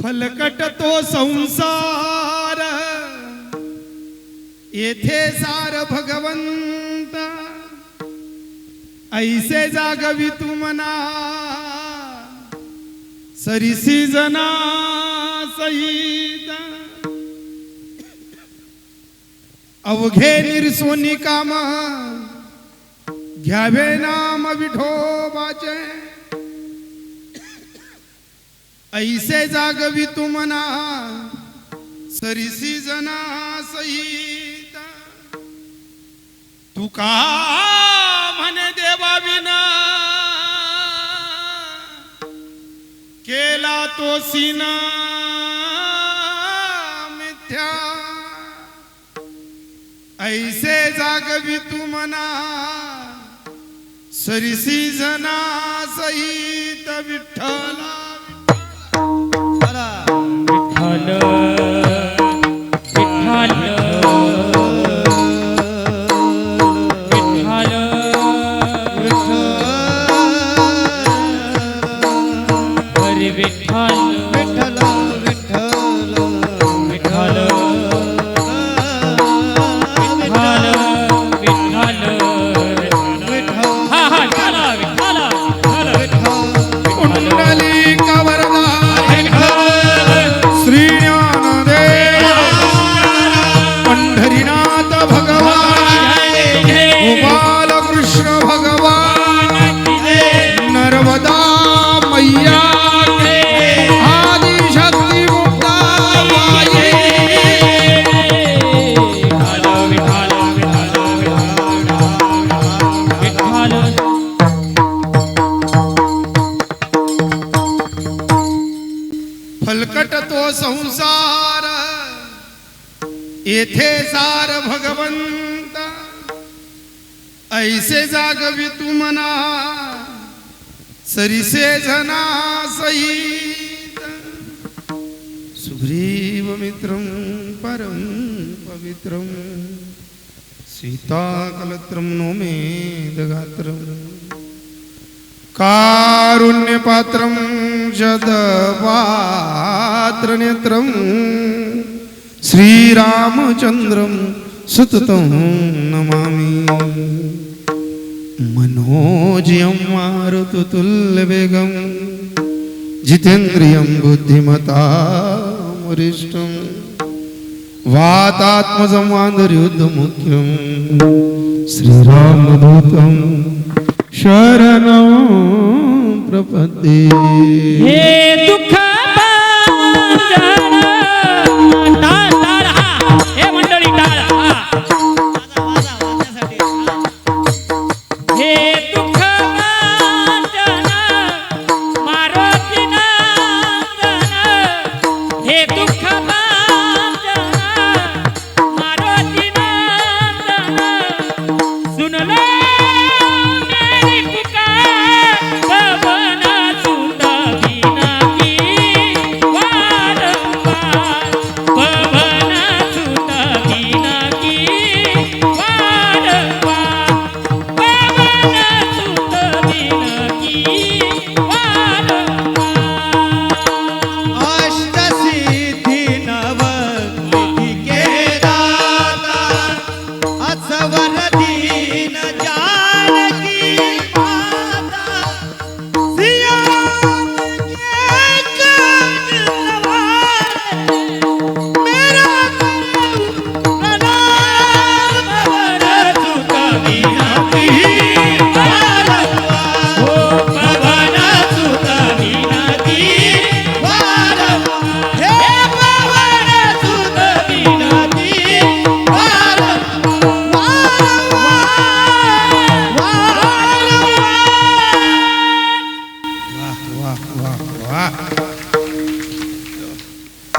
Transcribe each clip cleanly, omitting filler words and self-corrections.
फलकट तो संसार येथे सार भगवंत ऐसे जागवी तू मना सरिसी जना सहित अवघे निर्सोनी काम घ्यावे नाम विठोबाचे ऐसे जागवी तू मना सरिसी जना सहित तू का म्हणे देवा विना केला तो सीना मिथ्या ऐसे जागवी तू मना सरिसी जना सहित विठ्ठला फलकट तो संसार येथे सार भगवंत ऐसे जागवी तू मना सरिसे जना सहित सुग्रीव मित्रं परं पवित्रं सीताकलत्रं नोमेदगात्रं कारुण्यपात्रं जदपात्रनेत्रं श्रीरामचन्द्रं सततं नमामि मनोजयं मारुततुल्यवेगं जितेन्द्रियं बुद्धिमतां वरिष्ठं वातात्मजं वानरयुद्धमुख्यं श्रीरामदूतं शरणं प्रपद्ये। हे दुःख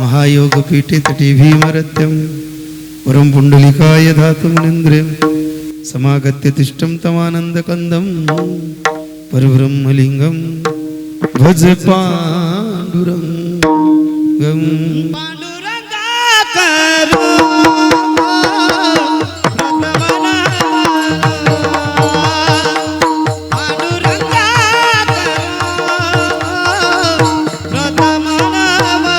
महायोगपीठे तटी भीमरत्यं परं पुण्डलिकाय धातुं निन्द्रियं समागत्य तिष्ठं तमानन्दकन्दं परब्रह्मलिङ्गं भज पाण्डुरङ्गं पाण्डुरङ्गाकरो प्रथमनामा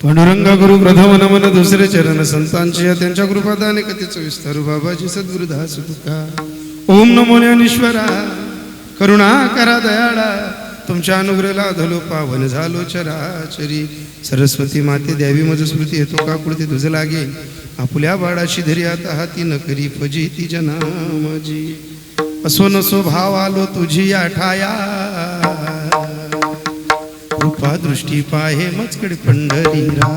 पांडुरंगा गुरु प्रथम नमन दुसरे चरण संतांचे त्यांच्या कृपादाने कथेच विस्तारू बाबाजी सद्गुरुदास तुका. ओम नमो ज्ञानेश्वरा करुणा करा दयाळा तुमच्या अनुग्रहाला धलो पावन झालो चराचरी. सरस्वती माते द्यावी मज स्मृती येतो का कुळती तुझ लागे आपुल्या बाळाशी धरी आता हाती न करी फजी ती जना माझी. असो नसो भाव आलो तुझी आठाया कृपा दृष्टी पाहे मचकड पंढरीरा.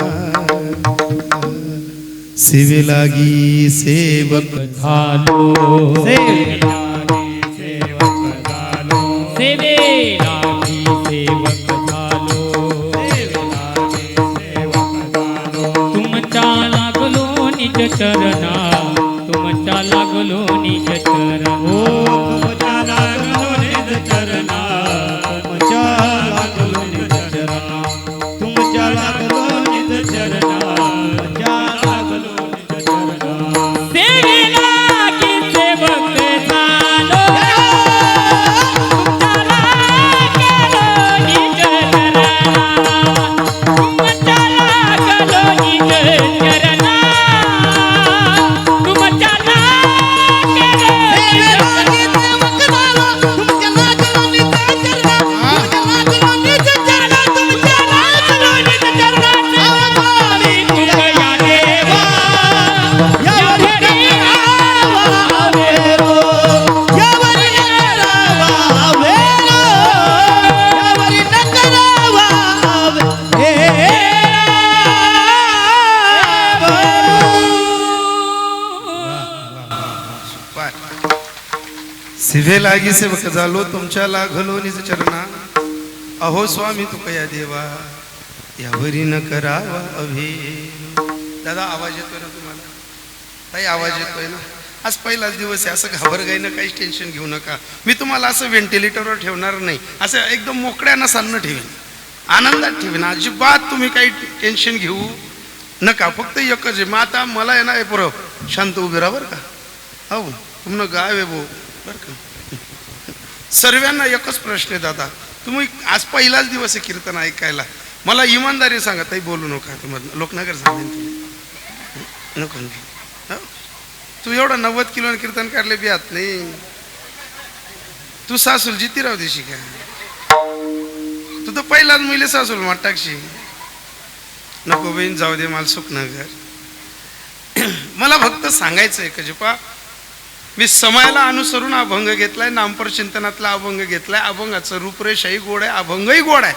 सेवे लागी सेवक झालो सेवेलागी सेवक झालो तुमच्या लागलो निज चरणा तुमच्या लागलो निज चरणा तुमच्या लागलो निज चरणा तुमच्या लागलो निज चरणा तुमच्या लागलो निज चरणा तुमच्या लागलो निज चरणा. सेवेलागी सेवक झालो सिधे लागी सेवक झालो तुमच्या लागलो निज चरणा. अहो स्वामी तुकया देवा यावरी न करावा अभे. दादा आवाज येतोय ना तुम्हाला? ताई आवाज येतोय ना? आज पहिलाच दिवस आहे, असं घाबरगाईनं काहीच टेन्शन घेऊ नका. मी तुम्हाला असं व्हेंटिलेटरवर ठेवणार नाही, असं एकदम मोकळ्यानं सान्न ठेवीन, आनंदात ठेवीन. अजिबात तुम्ही काही टेन्शन घेऊ नका. फक्त एकच आहे मग आता मला आहे ना पुरं शांत उभे राहा बरं का. हो तुमनं गाव आहे भाऊ बरं का. सर्वांना एकच प्रश्न आहे दादा, तुम्ही आज पहिलाच दिवस आहे कीर्तन ऐकायला. मला इमानदारी सांगा ताई, बोलू नका तुम्हाला लोकनगर सांगेन तुम्ही नको. तू एवढा 90 किलो कीर्तन काढले बी आत नाही. तू सासूल जितीराव देशी का? तू तर पहिलाच मुले सासूल मात टाकशी. नको बहीण जाऊ दे, मला सुखनगर. मला फक्त सांगायचं आहे कजपा, मी समयाला अनुसरून अभंग घेतलाय, नामपर चिंतनातला अभंग घेतलाय. अभंगाचं रूपरेषाही गोड आहे, अभंगही गोड आहे.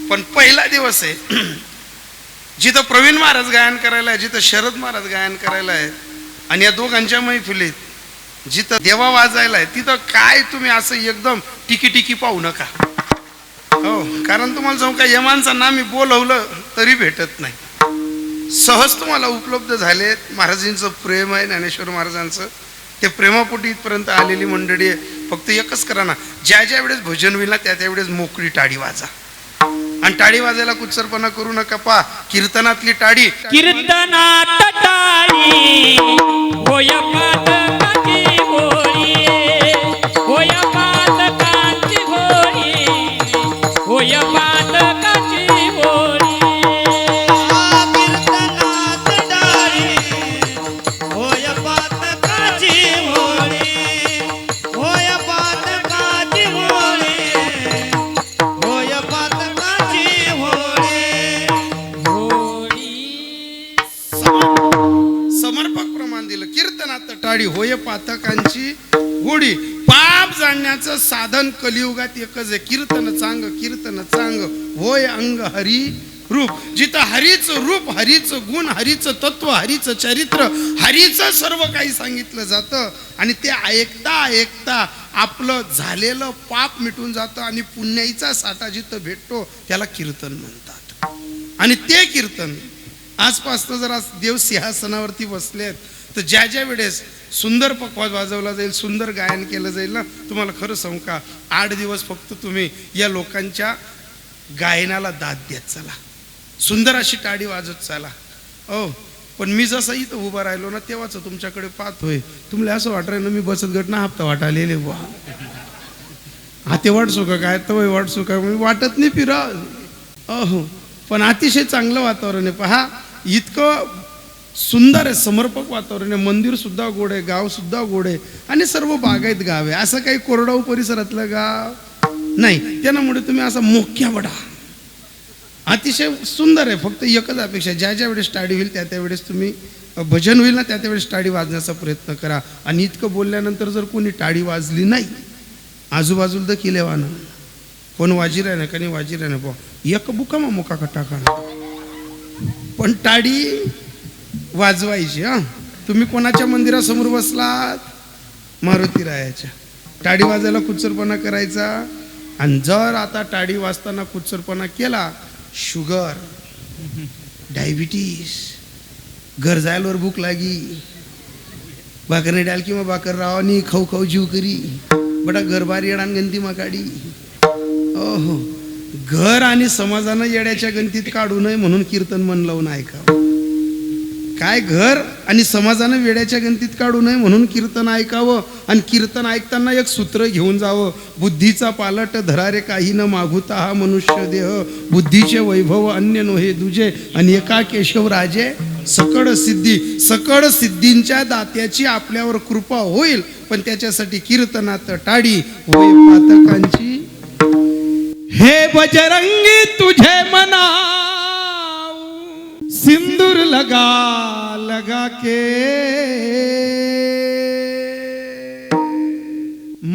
पण पहिला दिवस आहे जिथं प्रवीण महाराज गायन करायला आहे, जिथं शरद महाराज गायन करायला आहे, आणि या दोघांच्या मैफिलीत जिथं देवा वाजायला आहे तिथं काय तुम्ही असं एकदम टिकी टिकी पाहू नका. हो, कारण तुम्हाला जाऊ का यमांचं नाम मी बोलवलं तरी भेटत नाही. सहज तुम्हाला उपलब्ध झालेत. महाराजांचं प्रेम आहे ज्ञानेश्वर महाराजांचं, ते प्रेमापोटी इथपर्यंत आलेली मंडळी आहे. फक्त एकच करा ना, ज्या ज्या वेळेस भजन होईल ना त्या त्यावेळेस मोकळी टाळी वाजा. आणि टाळी वाजायला कुचरपणा करू नका. पा कीर्तनातली टाळी, कीर्तनात टाळी होय पातकाची होळी, होय पातकाची होळी, होय पातकाची होळी. कीर्तनात टाळी होय पातकाची होळी, होय पातकाची होळी, होय पातकाची होळी. होळी समर्पक प्रमाण दिलं. कीर्तनात टाळी होय पातकांची होळी. पाप जाणण्याचं साधन कलियुगात एकच आहे, कीर्तन चांग, कीर्तन चांग होय अंग हरी रूप. जिथं हरीचं रूप, हरीचं गुण, हरीचं तत्व, हरीचं चरित्र, हरीचं सर्व काही सांगितलं जातं. आणि ते ऐकता ऐकता आपलं झालेलं पाप मिटून जातं आणि पुण्याईचा साठा जिथं भेटतो त्याला कीर्तन म्हणतात. आणि ते कीर्तन आजपासून जर आज देव सिंहासनावरती बसलेत तर ज्या ज्या वेळेस सुंदर पखवाज वाजवला जाईल, सुंदर गायन केलं जाईल ना, तुम्हाला खरं सांगू का 8 दिवस फक्त तुम्ही या लोकांच्या गायनाला दाद देत चला, सुंदर अशी टाळी वाजत चला. ओ पण मी जसं इथं उभा राहिलो ना तेव्हाच तुमच्याकडे पाहतोय, तुम्हाला असं वाटलं ना मी बचत गट ना हप्ता वाटालेले बुवा, हाते वाटसू का काय तवय वाटसू का मी वाटत नाही फिरा. अहो पण अतिशय चांगलं वातावरण आहे. पहा इतकं सुंदर आहे, समर्पक वातावरण आहे. मंदिर सुद्धा गोड आहे, गाव सुद्धा गोड आहे आणि सर्व बागायत गाव आहे. असं काही कोरडाऊ परिसरातलं गाव नाही. त्यामुळे तुम्ही असा मोक्या बडा अतिशय सुंदर आहे. फक्त एकच अपेक्षा, ज्या ज्या वेळेस टाळी होईल त्या त्यावेळेस तुम्ही भजन होईल ना त्या त्यावेळेस टाळी वाजण्याचा प्रयत्न करा. आणि इतकं बोलल्यानंतर जर कोणी टाळी वाजली नाही आजूबाजूला तर किलेवानं कोण वाजीर आहे ना का नाही वाजीर आहे ना पो एक बुका मग मुका टाका पण टाळी वाजवायची. हां तुम्ही कोणाच्या मंदिरासमोर बसलात मारुती रायाच्या, टाळी वाजायला कुचरपणा करायचा. आणि जर आता टाळी वाजताना कुचरपणा केला शुगर डायबिटीस घर जायलावर भूक लागी भाकर डाल किंवा भाकर रावानी खाऊ खाऊ जीव करी बडा घर बार येणार गंती माकाडी. ओहो घर आणि समाजानं येड्याच्या गंतीत काढू नये म्हणून कीर्तन मन लावून ऐकावं. काय घर आणि समाजानं वेड्याच्या गंतीत काढू नये म्हणून कीर्तन ऐकावं. आणि कीर्तन ऐकताना एक सूत्र घेऊन जावं, बुद्धीचा पालट धरारे काही न मागुता हा मनुष्य देह, बुद्धीचे वैभव अन्य नोहे दुजे, आणि एका केशव राजे सकळ सिद्धी. सकळ सिद्धींच्या दात्याची आपल्यावर कृपा होईल, पण त्याच्यासाठी कीर्तनात टाळी होय पातकांची. हे बजरंगी तुझे मना सिंदूर लगा लगा के,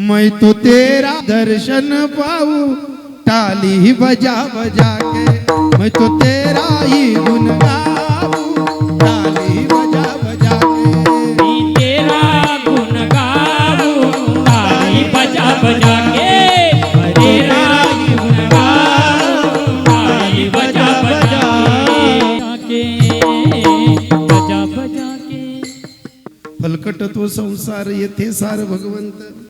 मैं तो तेरा दर्शन पाऊं ताली बजा बजा के, मैं तो तेरा ही गुण गाऊं ताली बजा बजा के, मी तेरा गुण गाऊं ताली बजा बजा के, तेरा गुण गाऊं ताली बजा बजा के, बजा बजा के. फलकट तो संसार येथे सार भगवंत.